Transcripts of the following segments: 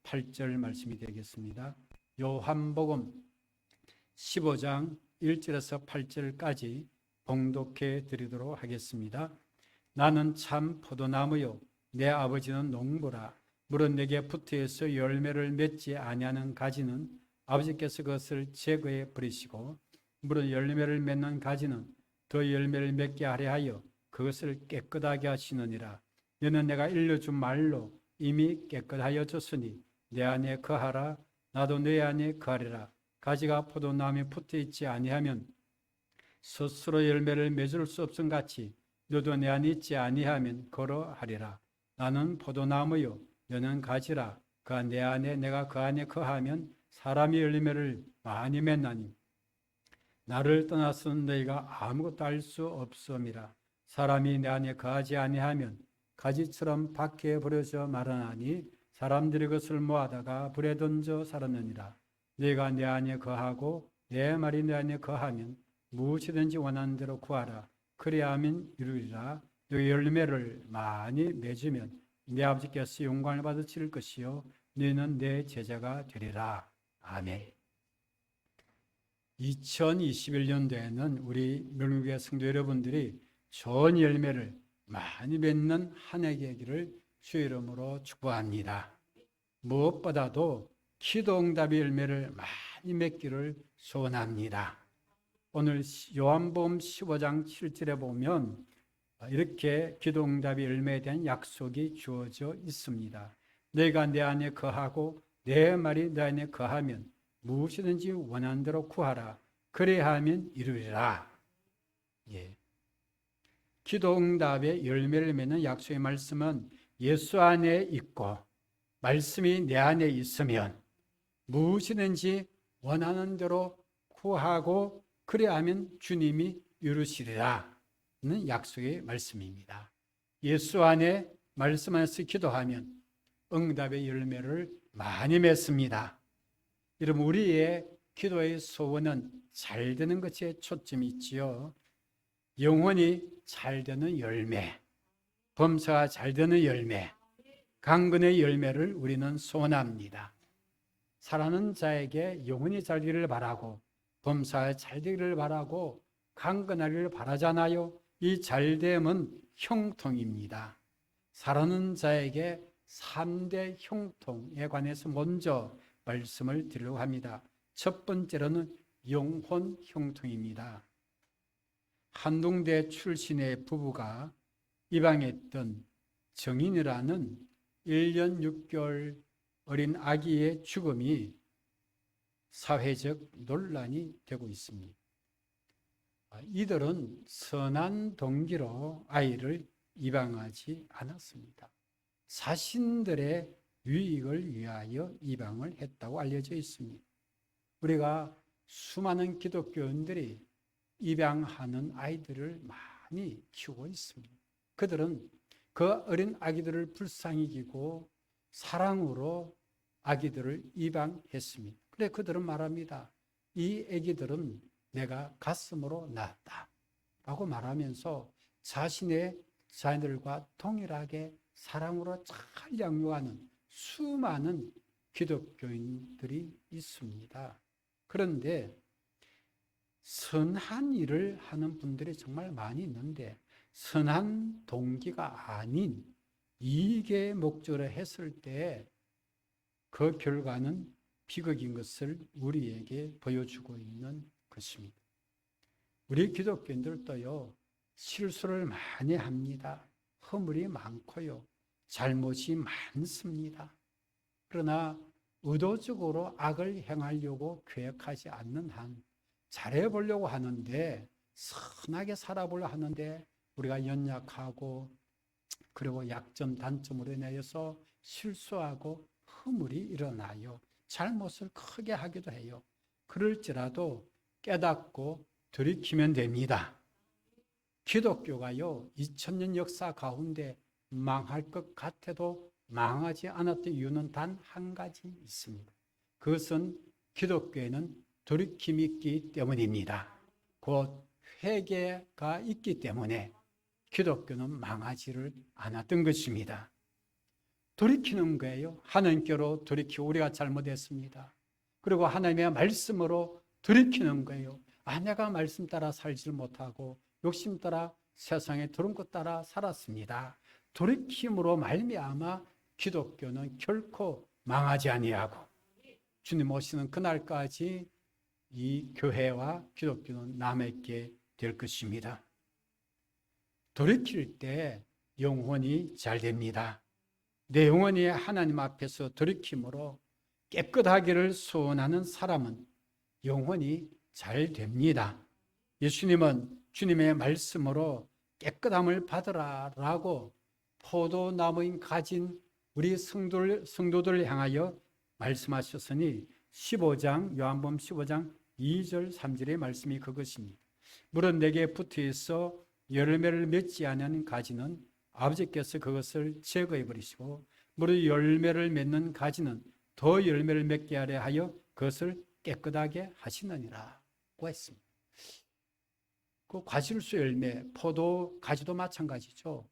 8절 말씀이 되겠습니다. 요한복음 15장 1절에서 8절까지 봉독해 드리도록 하겠습니다. 나는 참 포도나무요 내 아버지는 농부라. 물은 내게 붙어서 열매를 맺지 아니하는 가지는 아버지께서 그것을 제거해 버리시고, 물은 열매를 맺는 가지는 더 열매를 맺게 하려 하여 그것을 깨끗하게 하시느니라. 너는 내가 일러준 말로 이미 깨끗하여졌으니 내 안에 거하라. 나도 내 안에 거하리라. 가지가 포도나무에 붙어 있지 아니하면 스스로 열매를 맺을 수 없음 같이 너도 내 안에 있지 아니하면 걸어하리라. 나는 포도나무요 너는 가지라. 그가 내 안에 내가 그 안에 거하면 사람이 열매를 많이 맺나니 나를 떠나서는 너희가 아무것도 할 수 없음이라. 사람이 내 안에 거하지 아니하면 가지처럼 밖에 버려져 말하나니 사람들이 그것을 모아다가 불에 던져 살았느니라. 너희가 내 안에 거하고 내 말이 내 안에 거하면 무엇이든지 원하는 대로 구하라. 그래야 하면 이루리라. 너희 열매를 많이 맺으면 내 아버지께서 영광을 받으실 것이요 너희는 내 제자가 되리라. 아멘. 2021년도에는 우리 멸무교회 성도 여러분들이 좋은 열매를 많이 맺는 한 해 되기를 주의 이름으로 축복합니다. 무엇보다도 기도 응답의 열매를 많이 맺기를 소원합니다. 오늘 요한복음 15장 7절에 보면 이렇게 기도 응답의 열매에 대한 약속이 주어져 있습니다. 내가 내 안에 거하고 내 말이 내 안에 거하면 무엇이든지 원하는 대로 구하라. 그래야 하면 이루리라. 예. 기도 응답의 열매를 맺는 약속의 말씀은 예수 안에 있고 말씀이 내 안에 있으면 무엇이든지 원하는 대로 구하고 그래야 하면 주님이 이루시리라 는 약속의 말씀입니다. 예수 안에 말씀 안에서 기도하면 응답의 열매를 많이 맺습니다. 여러분, 우리의 기도의 소원은 잘 되는 것에 초점이 있지요. 영혼이 잘 되는 열매, 범사가 잘 되는 열매, 강건의 열매를 우리는 소원합니다. 사랑하는 자에게 영혼이 잘 되기를 바라고 범사가 잘 되기를 바라고 강건하기를 바라잖아요. 이 잘됨은 형통입니다. 사랑하는 자에게 3대 형통에 관해서 먼저 말씀을 드리려고 합니다. 첫 번째로는 영혼 형통입니다. 한동대 출신의 부부가 입양했던 정인이라는 1년 6개월 어린 아기의 죽음이 사회적 논란이 되고 있습니다. 이들은 선한 동기로 아이를 입양하지 않았습니다. 자신들의 유익을 위하여 입양을 했다고 알려져 있습니다. 우리가 수많은 기독교인들이 입양하는 아이들을 많이 키우고 있습니다. 그들은 그 어린 아기들을 불쌍히 여기고 사랑으로 아기들을 입양했습니다. 그래 그들은 말합니다. 이 아기들은 내가 가슴으로 낳았다 라고 말하면서 자신의 자녀들과 동일하게 사랑으로 잘 양육하는 수많은 기독교인들이 있습니다. 그런데 선한 일을 하는 분들이 정말 많이 있는데 선한 동기가 아닌 이익의 목적으로 했을 때 그 결과는 비극인 것을 우리에게 보여주고 있는 것입니다. 우리 기독교인들도요, 실수를 많이 합니다. 허물이 많고요, 잘못이 많습니다. 그러나 의도적으로 악을 행하려고 계획하지 않는 한 잘해보려고 하는데, 선하게 살아보려고 하는데 우리가 연약하고 그리고 약점 단점으로 인하여서 실수하고 허물이 일어나요. 잘못을 크게 하기도 해요. 그럴지라도 깨닫고 돌이키면 됩니다. 기독교가요, 2000년 역사 가운데 망할 것 같아도 망하지 않았던 이유는 단 한 가지 있습니다. 그것은 기독교에는 돌이킴이 있기 때문입니다. 곧 회개가 있기 때문에 기독교는 망하지를 않았던 것입니다. 돌이키는 거예요. 하나님께로 돌이키고 우리가 잘못했습니다. 그리고 하나님의 말씀으로 돌이키는 거예요. 내가 말씀 따라 살지 못하고 욕심 따라 세상에 들은 것 따라 살았습니다. 돌이킴으로 말미암아 기독교는 결코 망하지 아니하고 주님 오시는 그날까지 이 교회와 기독교는 남아있게 될 것입니다. 돌이킬 때 영혼이 잘 됩니다. 내 영혼이 하나님 앞에서 돌이킴으로 깨끗하기를 소원하는 사람은 영혼이 잘 됩니다. 예수님은 주님의 말씀으로 깨끗함을 받으라라고 포도나무인 가진 우리 성도들을 향하여 말씀하셨으니 15장 요한복음 15장 2절 3절의 말씀이 그것입니다. 물은 내게 붙어 있어 열매를 맺지 않은 가지는 아버지께서 그것을 제거해 버리시고 물의 열매를 맺는 가지는 더 열매를 맺게 하려 하여 그것을 깨끗하게 하시느니라고 했습니다. 그 과실수 열매, 포도 가지도 마찬가지죠.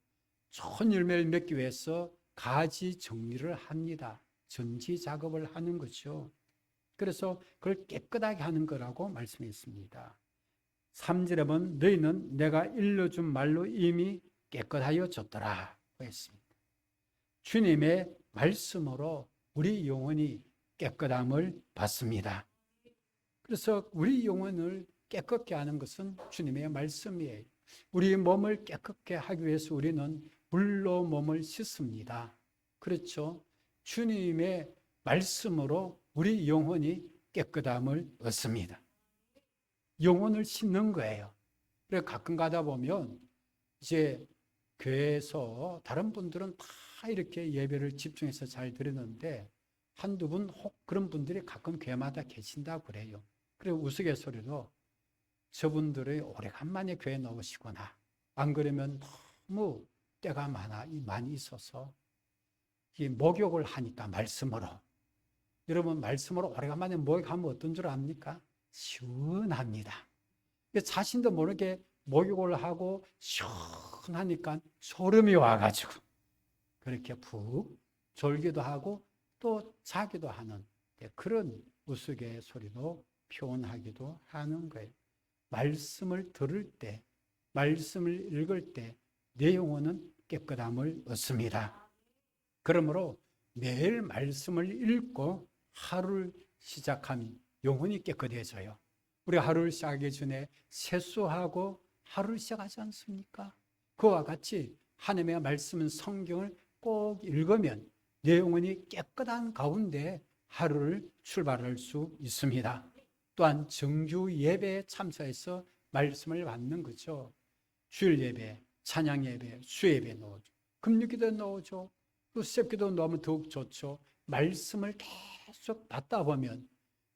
좋은 열매를 맺기 위해서 가지 정리를 합니다. 전지 작업을 하는 거죠. 그래서 그걸 깨끗하게 하는 거라고 말씀했습니다. 3절에 보면 너희는 내가 일러준 말로 이미 깨끗하여 졌더라 했습니다. 주님의 말씀으로 우리 영혼이 깨끗함을 받습니다. 그래서 우리 영혼을 깨끗게 하는 것은 주님의 말씀이에요. 우리 몸을 깨끗게 하기 위해서 우리는 물로 몸을 씻습니다. 그렇죠? 주님의 말씀으로 우리 영혼이 깨끗함을 얻습니다. 영혼을 씻는 거예요. 그래서 가끔 가다 보면 이제 교회에서 다른 분들은 다 이렇게 예배를 집중해서 잘 드리는데 한두 분 혹 그런 분들이 가끔 교회마다 계신다고 그래요. 그리고 우스갯소리로 저분들이 오래간만에 교회에 나오시거나 안 그러면 너무 때가 많이 있어서 이 목욕을 하니까 말씀으로 여러분 말씀으로 오래간만에 목욕하면 어떤 줄 압니까? 시원합니다. 자신도 모르게 목욕을 하고 시원하니까 소름이 와가지고 그렇게 푹 졸기도 하고 또 자기도 하는 그런 우스갯소리도 표현하기도 하는 거예요. 말씀을 들을 때, 말씀을 읽을 때 내 영혼은 깨끗함을 얻습니다. 그러므로 매일 말씀을 읽고 하루를 시작하면 영혼이 깨끗해져요. 우리 하루를 시작하기 전에 세수하고 하루를 시작하지 않습니까? 그와 같이 하나님의 말씀은 성경을 꼭 읽으면 내 영혼이 깨끗한 가운데 하루를 출발할 수 있습니다. 또한 정규 예배에 참석해서 말씀을 받는 거죠. 주일 예배, 찬양 예배, 수예배 넣어줘. 금요기도 넣어줘. 또 새벽기도 넣으면 더욱 좋죠. 말씀을 계속 받다 보면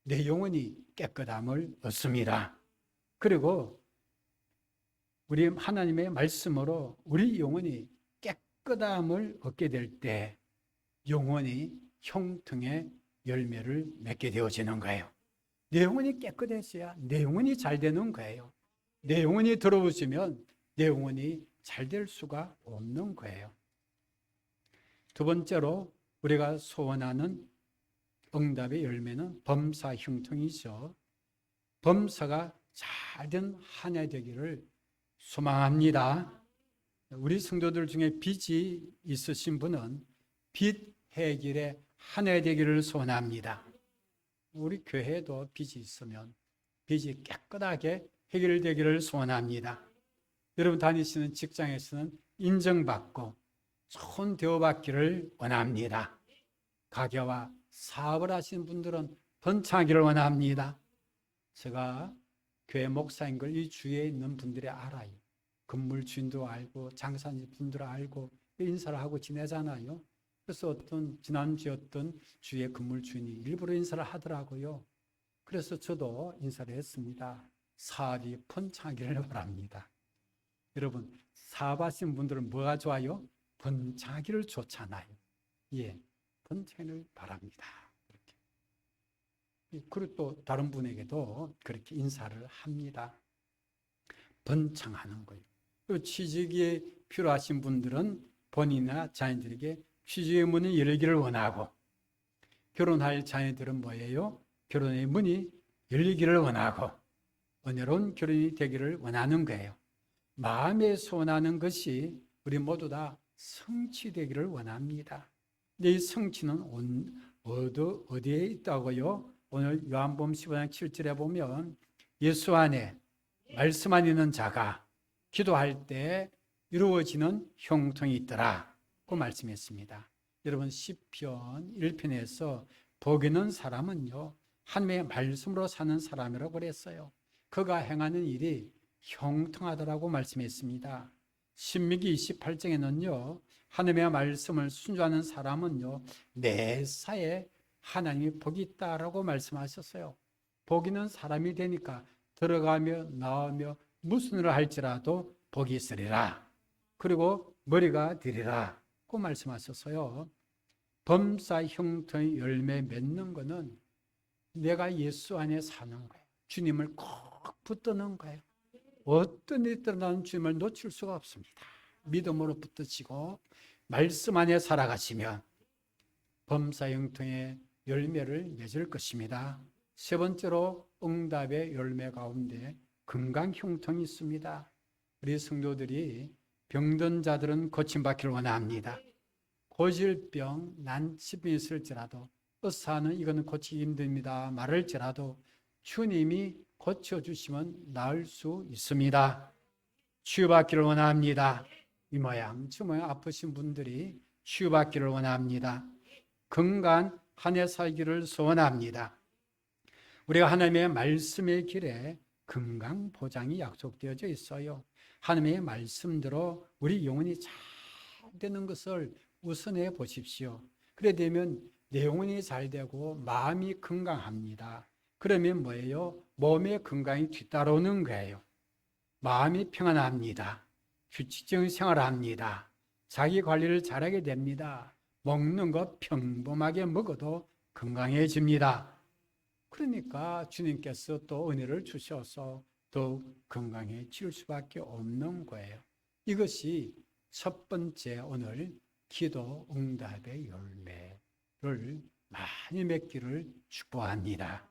내 영혼이 깨끗함을 얻습니다. 그리고 우리 하나님의 말씀으로 우리 영혼이 깨끗함을 얻게 될 때 영혼이 형통의 열매를 맺게 되어지는 거예요. 내 영혼이 깨끗해져야 내 영혼이 잘 되는 거예요. 내 영혼이 더러워지면 내 영혼이 잘 될 수가 없는 거예요. 두 번째로 우리가 소원하는 응답의 열매는 범사 형통이죠. 범사가 잘된 한 해 되기를 소망합니다. 우리 성도들 중에 빚이 있으신 분은 빚 해결의 한 해 되기를 소원합니다. 우리 교회에도 빚이 있으면 빚이 깨끗하게 해결되기를 소원합니다. 여러분 다니시는 직장에서는 인정받고 좋은 대우받기를 원합니다. 가게와 사업을 하시는 분들은 번창하기를 원합니다. 제가 교회 목사인 걸 이 주위에 있는 분들이 알아요. 건물 주인도 알고 장사하는 분들 알고 인사를 하고 지내잖아요. 그래서 지난주에 어떤 주위의 건물 주인이 일부러 인사를 하더라고요. 그래서 저도 인사를 했습니다. 사업이 번창하기를 바랍니다. 여러분 사업하시는 분들은 뭐가 좋아요? 번창하기를 좋잖아요. 예, 번창을 바랍니다. 그리고 또 다른 분에게도 그렇게 인사를 합니다. 번창하는 거예요. 취직이 필요하신 분들은 본인이나 자녀들에게 취직의 문이 열리기를 원하고, 결혼할 자녀들은 뭐예요? 결혼의 문이 열리기를 원하고 은혜로운 결혼이 되기를 원하는 거예요. 마음에 소원하는 것이 우리 모두 다 성취되기를 원합니다. 근데 이 성취는 어디에 있다고요? 오늘 요한복음 15장 7절에 보면 예수 안에 말씀 안 있는 자가 기도할 때 이루어지는 형통이 있더라 고 말씀했습니다. 여러분 시편 1편에서 복 있는 사람은요 하나님의 말씀으로 사는 사람이라고 그랬어요. 그가 행하는 일이 형통하더라고 말씀했습니다. 신명기 28장에는요 하나님의 말씀을 순종하는 사람은요 매사에 하나님이 복이 있다라고 말씀하셨어요. 복 있는 사람이 되니까 들어가며 나오며 무슨 일을 할지라도 복이 있으리라. 그리고 머리가 되리라 고 말씀하셨어요. 범사 형통의 열매 맺는 것은 내가 예수 안에 사는 거예요. 주님을 꼭 붙드는 거예요. 어떤 일이 있더라도 나는 주님을 놓칠 수가 없습니다. 믿음으로 붙드시고 말씀 안에 살아가시면 범사 형통의 열매를 맺을 것입니다. 세 번째로 응답의 열매 가운데 건강 형통이 있습니다. 우리 성도들이 병든 자들은 고침받기를 원합니다. 고질병, 난치병이 있을지라도 의사는 이거는 고치기 힘듭니다 말할지라도 주님이 고쳐주시면 나을 수 있습니다. 치유받기를 원합니다. 이 모양 저 모양 아프신 분들이 치유받기를 원합니다. 건강한 한 해 살기를 소원합니다. 우리가 하나님의 말씀의 길에 건강 보장이 약속되어져 있어요. 하나님의 말씀대로 우리 영혼이 잘 되는 것을 우선해 보십시오. 그래 되면 내 영혼이 잘 되고 마음이 건강합니다. 그러면 뭐예요? 몸의 건강이 뒤따라오는 거예요. 마음이 평안합니다. 규칙적인 생활을 합니다. 자기 관리를 잘하게 됩니다. 먹는 것 평범하게 먹어도 건강해집니다. 그러니까 주님께서 또 은혜를 주셔서 더욱 건강해질 수밖에 없는 거예요. 이것이 첫 번째 오늘 기도 응답의 열매를 많이 맺기를 축복합니다.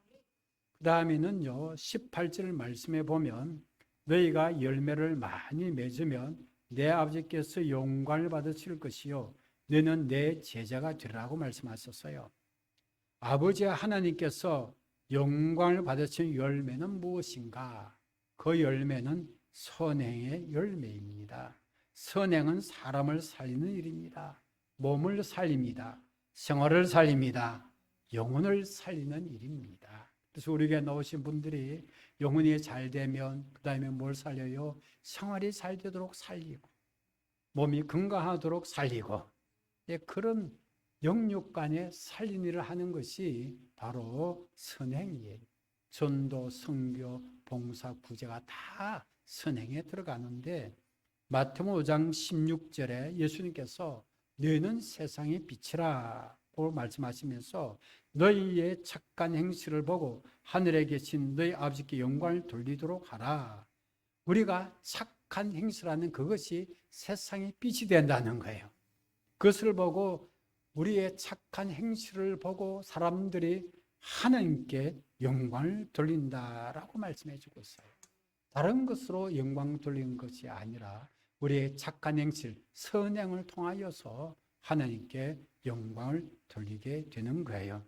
그 다음에는요 18절 말씀에 보면 너희가 열매를 많이 맺으면 내 아버지께서 영광을 받으실 것이요 너는 내 제자가 되리라고 말씀하셨어요. 아버지 하나님께서 영광을 받으신 열매는 무엇인가? 그 열매는 선행의 열매입니다. 선행은 사람을 살리는 일입니다. 몸을 살립니다. 생활을 살립니다. 영혼을 살리는 일입니다. 그래서 우리에게 나오신 분들이 영혼이 잘 되면 그 다음에 뭘 살려요? 생활이 잘 되도록 살리고 몸이 건강하도록 살리고 그런 영육 간에 살린 일을 하는 것이 바로 선행이에요. 전도, 선교, 봉사, 구제가 다 선행에 들어가는데 마태복음 5장 16절에 예수님께서 너희는 세상의 빛이라고 말씀하시면서 너희의 착한 행실을 보고 하늘에 계신 너희 아버지께 영광을 돌리도록 하라. 우리가 착한 행실하는 그것이 세상의 빛이 된다는 거예요. 그것을 보고 우리의 착한 행실을 보고 사람들이 하나님께 영광을 돌린다라고 말씀해 주고 있어요. 다른 것으로 영광 돌리는 것이 아니라 우리의 착한 행실, 선행을 통하여서 하나님께 영광을 돌리게 되는 거예요.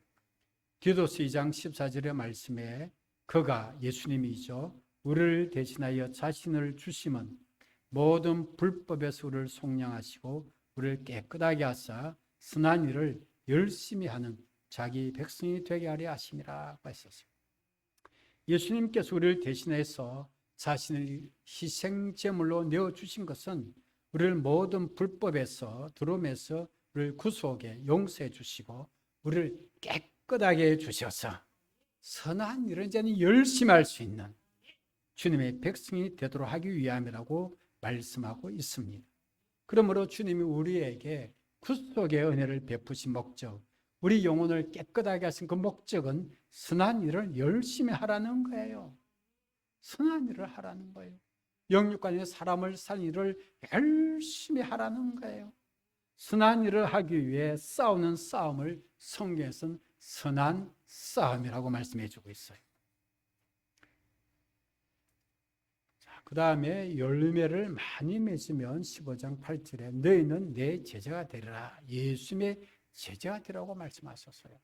디도서 2장 14절의 말씀에 그가 예수님이죠. 우리를 대신하여 자신을 주심은 모든 불법에서 우리를 속량하시고 우리를 깨끗하게 하사 선한 일을 열심히 하는 자기 백성이 되게 하려 하심이라고 했었어요. 예수님께서 우리를 대신해서 자신을 희생제물로 내어주신 것은 우리를 모든 불법에서 들어오면서 우리를 구속에 용서해 주시고 우리를 깨끗하게 해주셔서 선한 일을 이제는 열심히 할 수 있는 주님의 백성이 되도록 하기 위함이라고 말씀하고 있습니다. 그러므로 주님이 우리에게 구속의 은혜를 베푸신 목적, 우리 영혼을 깨끗하게 하신 그 목적은 선한 일을 열심히 하라는 거예요. 선한 일을 하라는 거예요. 영육간의 사람을 산 일을 열심히 하라는 거예요. 선한 일을 하기 위해 싸우는 싸움을 성경에서는 선한 싸움이라고 말씀해 주고 있어요. 그 다음에 열매를 많이 맺으면 15장 8절에 너희는 내 제자가 되리라. 예수님의 제자가 되라고 말씀하셨어요.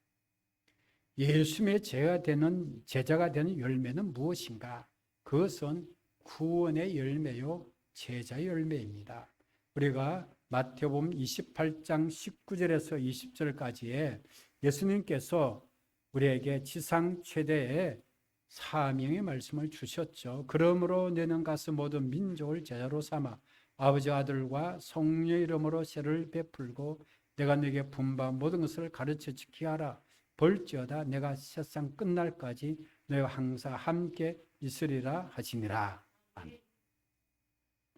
예수님의 제자가 되는 열매는 무엇인가? 그것은 구원의 열매요, 제자의 열매입니다. 우리가 마태복음 28장 19절에서 20절까지에 예수님께서 우리에게 지상 최대의 사명의 말씀을 주셨죠. 그러므로 너는 가서 모든 민족을 제자로 삼아 아버지 아들과 성령의 이름으로 세를 베풀고 내가 너에게 분바 모든 것을 가르쳐 지키게 하라. 볼지어다 내가 세상 끝날까지 너희와 항상 함께 있으리라 하시니라. 아멘.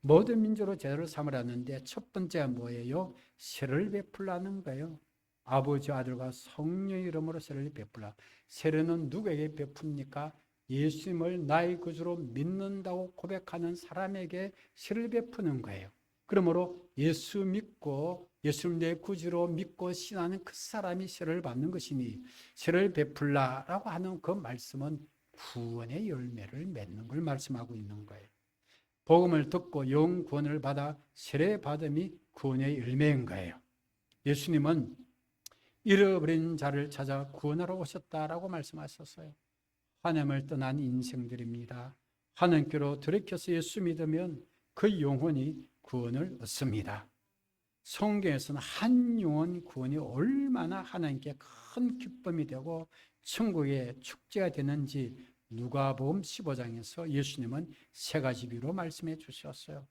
모든 민족으로 제자로 삼으라는데 첫 번째가 뭐예요? 세를 베풀라는 거예요. 아버지 아들과 성령의 이름으로 세를 베풀라. 세례는 누구에게 베풉니까? 예수님을 나의 구주로 믿는다고 고백하는 사람에게 세를 베푸는 거예요. 그러므로 예수 믿고 예수님 내 구주로 믿고 신하는 그 사람이 세를 받는 것이니 세를 베풀라라고 하는 그 말씀은 구원의 열매를 맺는 걸 말씀하고 있는 거예요. 복음을 듣고 영 구원을 받아 세례 받음이 구원의 열매인 거예요. 예수님은 잃어버린 자를 찾아 구원하러 오셨다라고 말씀하셨어요. 하나님을 떠난 인생들입니다. 하나님께로 돌이켜서 예수 믿으면 그 영혼이 구원을 얻습니다. 성경에서는 한 영혼 구원이 얼마나 하나님께 큰 기쁨이 되고 천국의 축제가 되는지 누가복음 15장에서 예수님은 세 가지 비로 말씀해 주셨어요.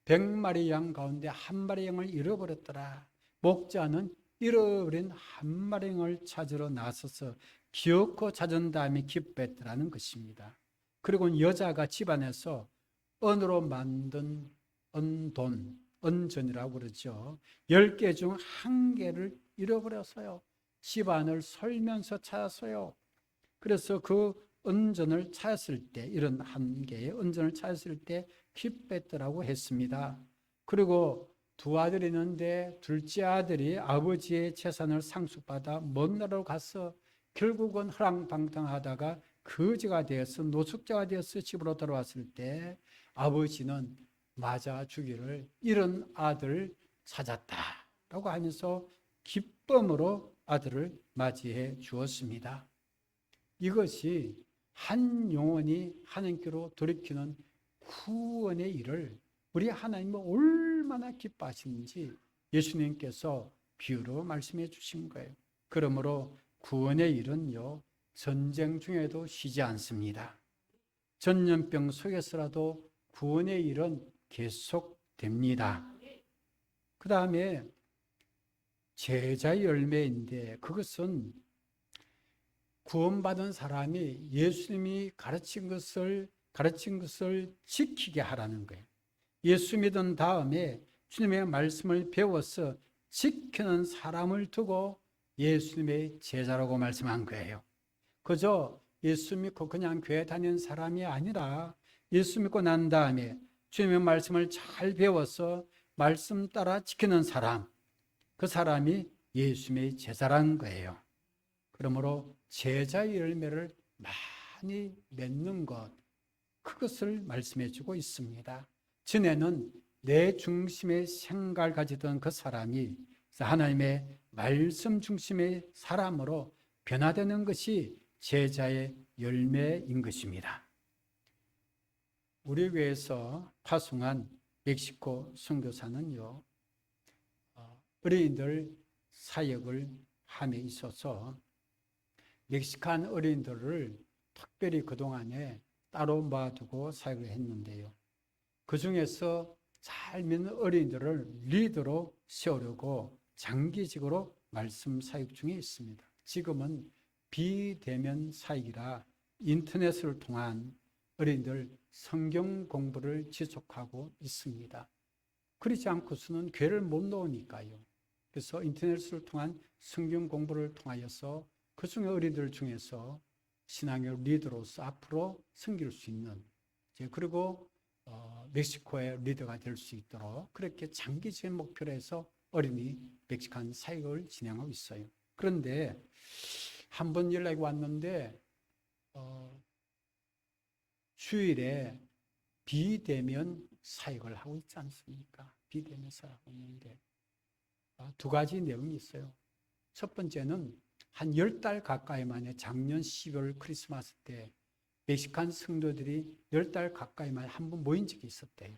100마리 양 가운데 한 마리 양을 잃어버렸더라. 목자는 잃어버린 한 마리 양을 찾으러 나서서 기어코 찾은 다음에 기뻐했더라는 것입니다. 그리고 여자가 집안에서 은으로 만든 은돈, 은전이라고 그러죠. 10개 중 1개를 잃어버렸어요. 집안을 설면서 찾았어요. 그래서 그 은전을 찾았을 때, 이런 1개의 은전을 찾았을 때 기뻐했더라고 했습니다. 그리고 2 아들이 있는데 둘째 아들이 아버지의 재산을 상속받아 먼 나라로 가서 결국은 허랑방탕하다가 거지가 되어서 노숙자가 되어서 집으로 돌아왔을 때 아버지는 맞아 주기를 이런 아들 찾았다라고 하면서 기쁨으로 아들을 맞이해 주었습니다. 이것이 한 영혼이 하나님께로 돌이키는 구원의 일을 우리 하나님은 얼마나 기뻐하시는지 예수님께서 비유로 말씀해 주신 거예요. 그러므로 구원의 일은요, 전쟁 중에도 쉬지 않습니다. 전염병 속에서라도 구원의 일은 계속됩니다. 그 다음에 제자의 열매인데 그것은 구원받은 사람이 예수님이 가르친 것을 지키게 하라는 거예요. 예수 믿은 다음에 주님의 말씀을 배워서 지키는 사람을 두고 예수님의 제자라고 말씀한 거예요. 그저 예수 믿고 그냥 교회 다니는 사람이 아니라 예수 믿고 난 다음에 주님의 말씀을 잘 배워서 말씀 따라 지키는 사람, 그 사람이 예수님의 제자라는 거예요. 그러므로 제자의 열매를 많이 맺는 것, 그것을 말씀해 주고 있습니다. 전에는 내 중심의 생각을 가지던 그 사람이 하나님의 말씀 중심의 사람으로 변화되는 것이 제자의 열매인 것입니다. 우리 교회에서 파송한 멕시코 선교사는요, 어린이들 사역을 함에 있어서 멕시칸 어린이들을 특별히 그동안에 따로 모아두고 사역을 했는데요. 그 중에서 잘 믿는 어린이들을 리더로 세우려고 장기적으로 말씀 사역 중에 있습니다. 지금은 비대면 사역이라 인터넷을 통한 어린이들 성경 공부를 지속하고 있습니다. 그렇지 않고서는 교회를 못 나오니까요. 그래서 인터넷을 통한 성경 공부를 통하여서 그 중에 어린이들 중에서 신앙의 리더로서 앞으로 섬길 수 있는, 그리고 멕시코의 리더가 될 수 있도록 그렇게 장기적인 목표로 해서 어린이 멕시칸 사역을 진행하고 있어요. 그런데 한 번 연락이 왔는데 주일에 비대면 사역을 하고 있지 않습니까? 비대면 사역하고 있는데 두 가지 내용이 있어요. 첫 번째는 한 10달 가까이 만에 작년 12월 크리스마스 때 멕시칸 성도들이 10달 가까이 만에 한 번 모인 적이 있었대요.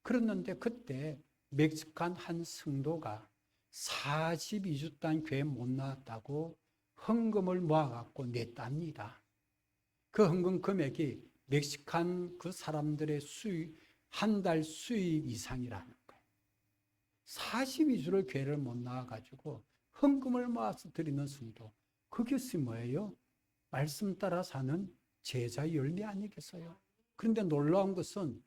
그랬는데 그때 멕시칸 한 성도가 42주 동안 교회 못 나왔다고 헌금을 모아갖고 냈답니다. 그 헌금 금액이 멕시칸 그 사람들의 수입, 한 달 수입 이상이라는 거예요. 42주를 교회를 못 나와가지고 헌금을 모아서 드리는 성도. 그것이 뭐예요? 말씀 따라 사는 제자 열매 아니겠어요? 그런데 놀라운 것은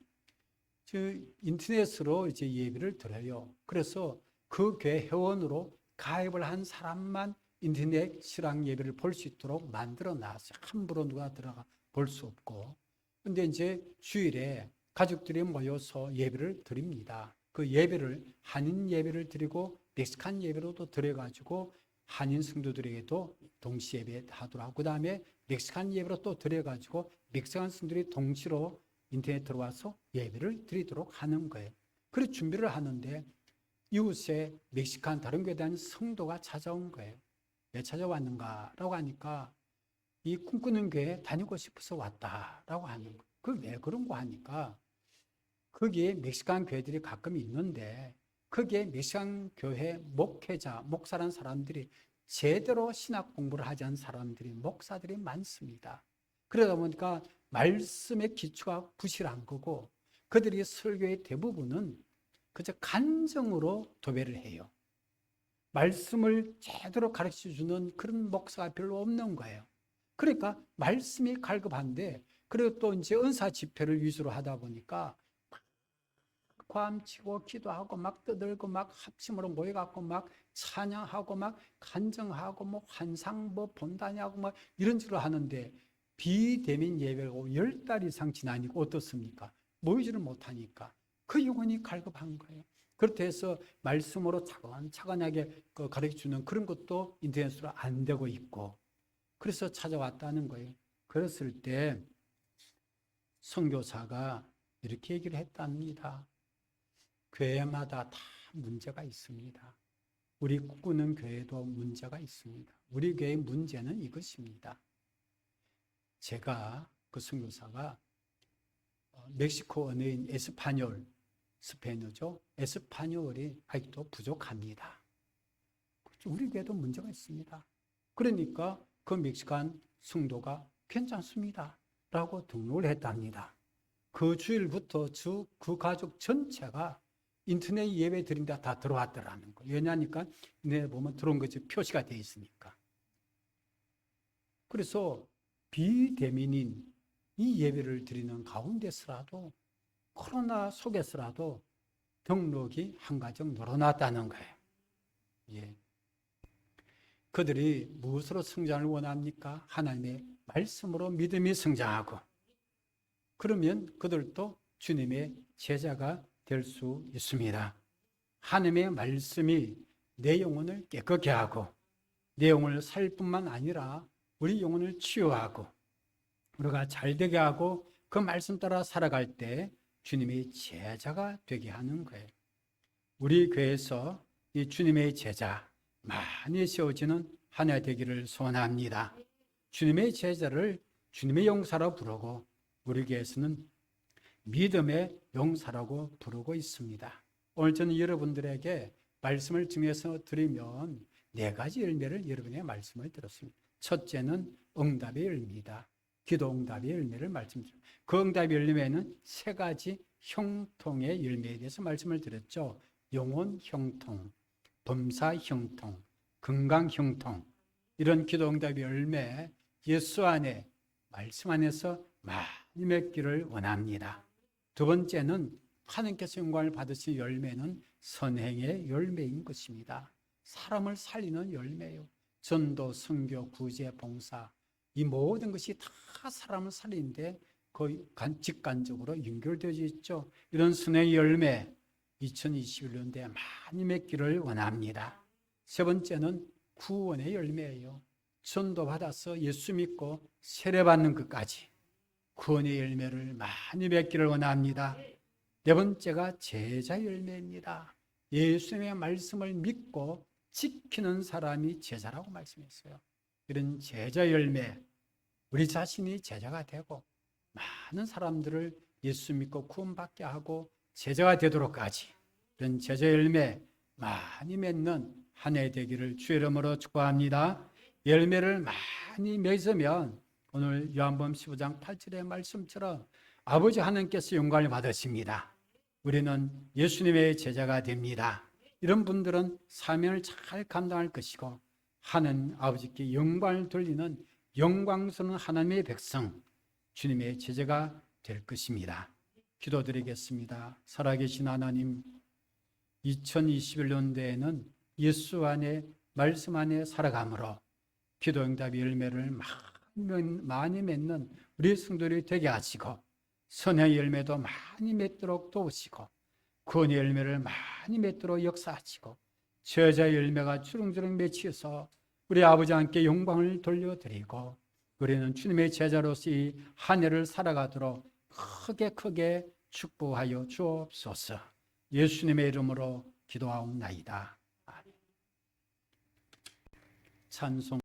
인터넷으로 이제 예배를 드려요. 그래서 그 교회 회원으로 가입을 한 사람만 인터넷 실황 예배를 볼 수 있도록 만들어 놨어요. 함부로 누가 들어가 볼 수 없고. 근데 이제 주일에 가족들이 모여서 예배를 드립니다. 그 예배를 한인 예배를 드리고 멕시칸 예배로도 드려가지고 한인 성도들에게도 동시 예배 하도록 하고 그다음에 멕시칸 예배로 또 드려가지고 멕시칸 성도들이 동시로 인터넷 들어와서 예배를 드리도록 하는 거예요. 그래서 준비를 하는데 이웃에 멕시칸 다른 교회에 대한 성도가 찾아온 거예요. 왜 찾아왔는가라고 하니까 이 꿈꾸는 교회에 다니고 싶어서 왔다라고 하는 거예요. 그 왜 그런 거 하니까 거기에 멕시칸 교회들이 가끔 있는데 거기에 멕시칸 교회 목회자, 목사라는 사람들이 제대로 신학 공부를 하지 않은 사람들이 목사들이 많습니다. 그러다 보니까 말씀의 기초가 부실한 거고 그들이 설교의 대부분은 그저 간정으로 도배를 해요. 말씀을 제대로 가르쳐주는 그런 목사가 별로 없는 거예요. 그러니까 말씀이 갈급한데 그리고 또 이제 은사 집회를 위주로 하다 보니까 고함치고 기도하고 막 떠들고 막 합심으로 모여갖고 막 찬양하고 막 간정하고 뭐 환상 뭐 본다냐고 막 이런 식으로 하는데 비대면 예배고 10달 이상 지나니까 어떻습니까? 모이지를 못하니까 그 영혼이 갈급한 거예요. 그렇게 해서 말씀으로 차근차근하게 가르쳐주는 그런 것도 인터넷으로 안 되고 있고 그래서 찾아왔다는 거예요. 그랬을 때 선교사가 이렇게 얘기를 했답니다. 교회마다 다 문제가 있습니다. 우리 꿈꾸는 교회도 문제가 있습니다. 우리 교회의 문제는 이것입니다. 제가 그 선교사가 멕시코 언어인 에스파뇰, 스페인어죠. 에스파뇰이 아직도 부족합니다. 우리 교회도 문제가 있습니다. 그러니까 그 멕시칸 성도가 괜찮습니다. 라고 등록을 했답니다. 그 주일부터 그 가족 전체가 인터넷 예배 드린다 다 들어왔더라는 거예요. 왜냐하니까 인터넷 보면 들어온 것이 표시가 되어 있으니까. 그래서 비대면인 이 예배를 드리는 가운데서라도 코로나 속에서라도 등록이 한 가정 늘어났다는 거예요. 예. 그들이 무엇으로 성장을 원합니까? 하나님의 말씀으로 믿음이 성장하고 그러면 그들도 주님의 제자가 될 수 있습니다. 하나님의 말씀이 내 영혼을 깨끗게 하고 내 영혼을 살 뿐만 아니라 우리 영혼을 치유하고 우리가 잘되게 하고 그 말씀 따라 살아갈 때 주님의 제자가 되게 하는 거예요. 우리 교회에서 이 주님의 제자 많이 세워지는 한 해 되기를 소원합니다. 주님의 제자를 주님의 용사로 부르고 우리 교회에서는 믿음의 용사라고 부르고 있습니다. 오늘 저는 여러분들에게 말씀을 정해서 드리면 4가지 열매를 여러분의 말씀을 들었습니다. 첫째는 응답의 열매이다. 기도 응답의 열매를 말씀드립니다. 그 응답의 열매에는 3가지 형통의 열매에 대해서 말씀을 드렸죠. 영혼 형통, 범사 형통, 건강 형통. 이런 기도 응답의 열매 예수 안에 말씀 안에서 많이 맺기를 원합니다. 두 번째는 하나님께서 영광을 받으신 열매는 선행의 열매인 것입니다. 사람을 살리는 열매요. 전도, 선교, 구제, 봉사 이 모든 것이 다 사람을 살리는데 거의 직간접으로 연결되어 있죠. 이런 선행의 열매 2021년도에 많이 맺기를 원합니다. 세 번째는 구원의 열매예요. 전도 받아서 예수 믿고 세례받는 것까지 구원의 열매를 많이 맺기를 원합니다. 네 번째가 제자 열매입니다. 예수님의 말씀을 믿고 지키는 사람이 제자라고 말씀했어요. 이런 제자 열매, 우리 자신이 제자가 되고 많은 사람들을 예수 믿고 구원받게 하고 제자가 되도록까지 이런 제자 열매 많이 맺는 한 해 되기를 주의 이름으로 축복합니다. 열매를 많이 맺으면 오늘 요한복음 15장 8절의 말씀처럼 아버지 하나님께서 영광을 받으십니다. 우리는 예수님의 제자가 됩니다. 이런 분들은 사명을 잘 감당할 것이고 하는 아버지께 영광을 돌리는 영광스러운 하나님의 백성, 주님의 제자가 될 것입니다. 기도드리겠습니다. 살아계신 하나님, 2021년도에는 예수 안에 말씀 안에 살아감으로 기도 응답의 열매를 많이 맺는 우리 성도들이 되게 하시고 선행의 열매도 많이 맺도록 도우시고 구원의 열매를 많이 맺도록 역사하시고 제자의 열매가 주렁주렁 맺혀서 우리 아버지 함께 영광을 돌려드리고 우리는 주님의 제자로서 이 한 해를 살아가도록 크게 축복하여 주옵소서. 예수님의 이름으로 기도하옵나이다. 찬송.